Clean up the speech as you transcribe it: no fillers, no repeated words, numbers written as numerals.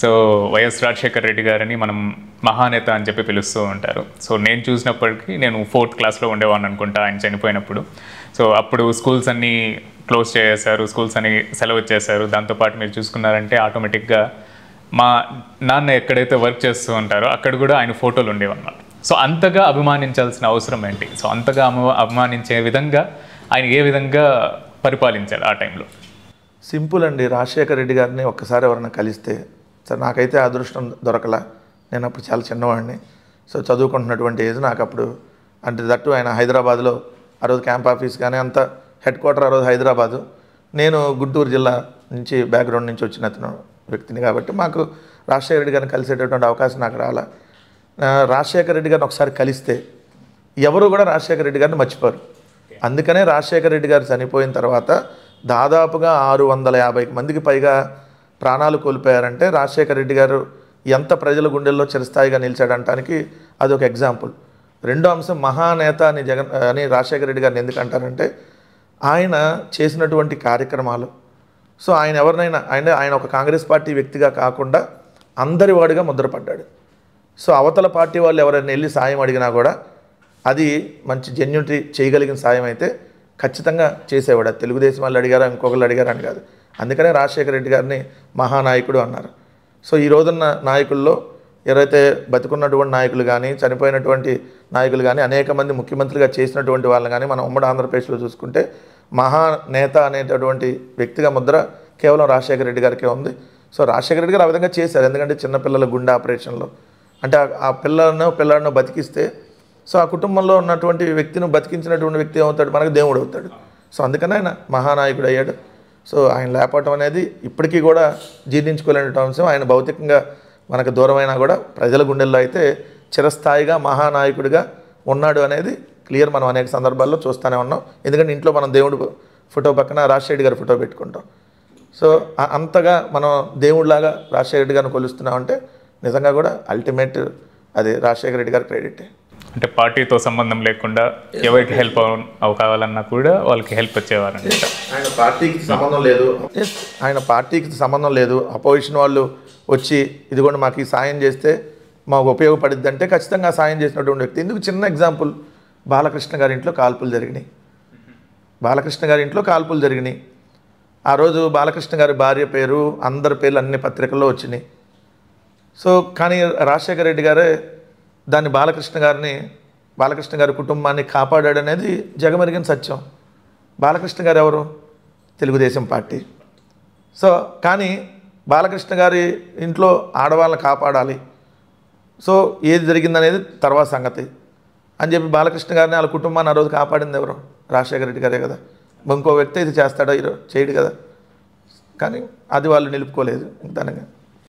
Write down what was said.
So YS Rajasekhara Reddy గారిని మనం మహానేత అని చెప్పి పిలుస్తూ ఉంటారు. సో నేను చూసినప్పటికీ నేను 4th క్లాస్లో ఉండేవాడిని అనుకుంటా ఆయన చనిపోయినప్పుడు. సో అప్పుడు స్కూల్స్ అన్నీ క్లోజ్ చేసేసారు, స్కూల్స్ అన్ని సెలవు ఇచ్చేసారు. దాంతోపాటు మీరు చూసుకున్నారంటే ఆటోమేటిక్గా మా నాన్న ఎక్కడైతే వర్క్ చేస్తూ ఉంటారో అక్కడ కూడా ఆయన ఫోటోలు ఉండేవన్నమాట. సో అంతగా అభిమానించాల్సిన అవసరం ఏంటి? సో అంతగా అభిమానించే విధంగా ఆయన ఏ విధంగా పరిపాలించారు ఆ టైంలో? సింపుల్ అండి. రాజశేఖర రెడ్డి గారిని ఒక్కసారి ఎవరైనా కలిస్తే, సార్ నాకైతే అదృష్టం దొరకలా, నేను అప్పుడు చాలా చిన్నవాడిని. సో చదువుకుంటున్నటువంటి ఏజ్ నాకు అప్పుడు, అంటే దట్టు ఆయన హైదరాబాద్లో ఆ రోజు క్యాంప్ ఆఫీస్ కానీ అంత హెడ్ క్వార్టర్ ఆ రోజు హైదరాబాదు. నేను గుంటూరు జిల్లా నుంచి బ్యాక్గ్రౌండ్ నుంచి వచ్చిన వ్యక్తిని కాబట్టి మాకు రాజశేఖర రెడ్డి గారిని కలిసేటటువంటి అవకాశం నాకు రాలా. రాజశేఖర రెడ్డి గారిని ఒకసారి కలిస్తే ఎవరు కూడా రాజశేఖర రెడ్డి గారిని మర్చిపోరు. అందుకనే రాజశేఖర రెడ్డి గారు చనిపోయిన తర్వాత దాదాపుగా 650 మందికి పైగా ప్రాణాలు కోల్పోయారంటే రాజశేఖర రెడ్డి గారు ఎంత ప్రజల గుండెల్లో చిరస్థాయిగా నిలిచాడంటానికి అదొక ఎగ్జాంపుల్. రెండో అంశం, మహానేత అని రాజశేఖర రెడ్డి గారిని ఎందుకంటారంటే ఆయన చేసినటువంటి కార్యక్రమాలు. సో ఆయన ఎవరినైనా ఆయన ఒక కాంగ్రెస్ పార్టీ వ్యక్తిగా కాకుండా అందరి వాడిగా ముద్రపడ్డాడు. సో అవతల పార్టీ వాళ్ళు ఎవరైనా వెళ్ళి సాయం అడిగినా కూడా అది మంచి జెన్యూనిటీ చేయగలిగిన సాయం అయితే ఖచ్చితంగా చేసేవాడు. తెలుగుదేశం వాళ్ళు అడిగారా, ఇంకొకళ్ళు అడిగారా అని కాదు. అందుకనే రాజశేఖర రెడ్డి గారిని మహానాయకుడు అన్నారు. సో ఈ రోజున్న నాయకుల్లో ఎవరైతే బతుకున్నటువంటి నాయకులు కానీ, చనిపోయినటువంటి నాయకులు కానీ, అనేక మంది ముఖ్యమంత్రిగా చేసినటువంటి వాళ్ళని కానీ మనం ఉమ్మడి ఆంధ్రప్రదేశ్లో చూసుకుంటే మహానేత అనేటటువంటి వ్యక్తిగా ముద్ర కేవలం రాజశేఖర రెడ్డి గారికే ఉంది. సో రాజశేఖర రెడ్డి గారు ఆ విధంగా చేశారు. ఎందుకంటే చిన్నపిల్లల గుండె ఆపరేషన్లో అంటే ఆ పిల్లాడినో బతికిస్తే సో ఆ కుటుంబంలో ఉన్నటువంటి వ్యక్తిని బతికించినటువంటి వ్యక్తి ఏమవుతాడు? మనకు దేవుడు అవుతాడు. సో అందుకని ఆయన మహానాయకుడు అయ్యాడు. సో ఆయన లేపటం అనేది ఇప్పటికీ కూడా జీర్ణించుకోలేని అంశం. ఆయన భౌతికంగా మనకు దూరమైనా కూడా ప్రజల గుండెల్లో అయితే చిరస్థాయిగా మహానాయకుడిగా ఉన్నాడు అనేది క్లియర్. మనం అనేక సందర్భాల్లో చూస్తూనే ఉన్నాం. ఎందుకంటే ఇంట్లో మనం దేవుడు ఫోటో పక్కన రాజశేఖర రెడ్డి గారి ఫోటో పెట్టుకుంటాం. సో అంతగా మనం దేవుడిలాగా రాజశేఖర రెడ్డి గారిని కొలుస్తున్నామంటే నిజంగా కూడా అల్టిమేట్ అది రాజశేఖర రెడ్డి గారి క్రెడిటే. అంటే పార్టీతో సంబంధం లేకుండా ఎవరికి హెల్ప్ కావాలన్నా కూడా వాళ్ళకి హెల్ప్ వచ్చేవారండి. ఆయన పార్టీకి సంబంధం లేదు, ఆయన పార్టీకి సంబంధం లేదు. అపోజిషన్ వాళ్ళు వచ్చి ఇదిగోండి మాకు ఈ సాయం చేస్తే మాకు ఉపయోగపడిద్ది అంటే ఖచ్చితంగా సాయం చేసినటువంటి వ్యక్తి. ఎందుకు చిన్న ఎగ్జాంపుల్, బాలకృష్ణ గారి ఇంట్లో కాల్పులు జరిగినాయి. బాలకృష్ణ గారి ఇంట్లో కాల్పులు జరిగినాయి. ఆ రోజు బాలకృష్ణ గారి భార్య పేరు, అందరి పేర్లు అన్ని పత్రికల్లో వచ్చినాయి. సో కానీ రాజశేఖర రెడ్డి గారే దాన్ని బాలకృష్ణ గారి కుటుంబాన్ని కాపాడాడనేది జగమెరిగిన సత్యం. బాలకృష్ణ గారు ఎవరు? తెలుగుదేశం పార్టీ. సో కానీ బాలకృష్ణ గారి ఇంట్లో ఆడవాళ్ళని కాపాడాలి, సో ఏది జరిగిందనేది తర్వాత సంగతి అని చెప్పి బాలకృష్ణ గారిని వాళ్ళ కుటుంబాన్ని ఆ రోజు కాపాడింది ఎవరు? రాజశేఖర రెడ్డి గారే కదా. ఇంకో వ్యక్తి ఇది చేస్తాడో చేయడు కదా. కానీ అది వాళ్ళు నిలుపుకోలేదు. దానిగా